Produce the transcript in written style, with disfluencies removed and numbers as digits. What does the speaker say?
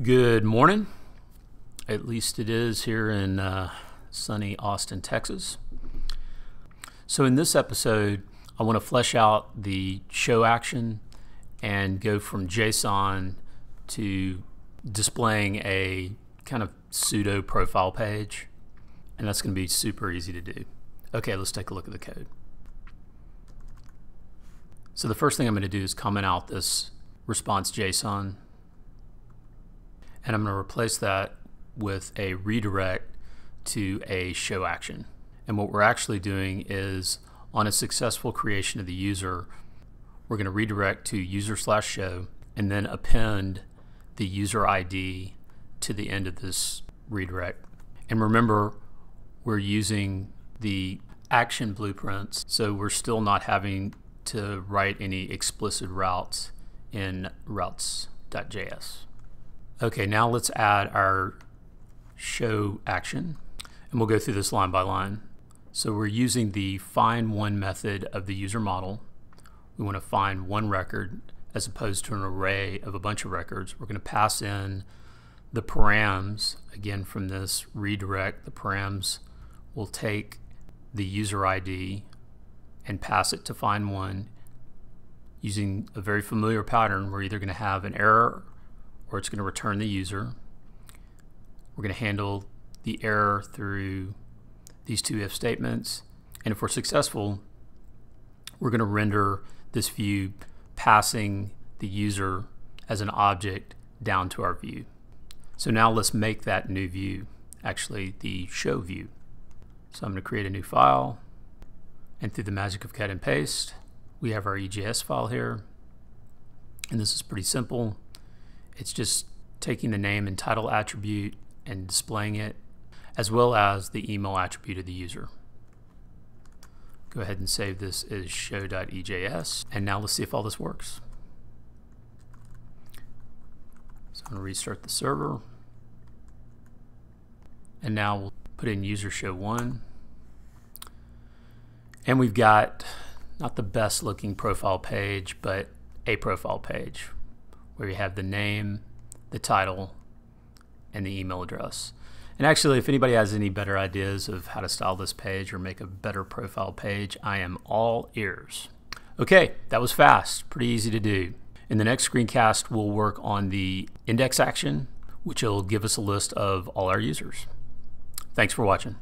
Good morning. At least it is here in sunny Austin, Texas. So in this episode, I want to flesh out the show action and go from JSON to displaying a kind of pseudo profile page. And that's going to be super easy to do. Okay, let's take a look at the code. So the first thing I'm going to do is comment out this response JSON. And I'm going to replace that with a redirect to a show action. And what we're actually doing is, on a successful creation of the user, we're going to redirect to user/show and then append the user ID to the end of this redirect. And remember, we're using the action blueprints, so we're still not having to write any explicit routes in routes.js. Okay, now let's add our show action, and we'll go through this line by line. So we're using the find one method of the user model. We want to find one record as opposed to an array of a bunch of records. We're going to pass in the params. Again, from this redirect, the params will take the user ID and pass it to find one using a very familiar pattern. We're either going to have an error or it's going to return the user. We're going to handle the error through these two if statements. And if we're successful, we're going to render this view passing the user as an object down to our view. So now let's make that new view actually the show view. So I'm going to create a new file, and through the magic of cut and paste, we have our EJS file here. And this is pretty simple. It's just taking the name and title attribute and displaying it, as well as the email attribute of the user. Go ahead and save this as show.ejs, and now let's see if all this works. So I'm going to restart the server, and now we'll put in user show one, and we've got not the best looking profile page, but a profile page where you have the name, the title, and the email address. And actually, if anybody has any better ideas of how to style this page or make a better profile page, I am all ears. Okay, that was fast, pretty easy to do. In the next screencast, we'll work on the index action, which will give us a list of all our users. Thanks for watching.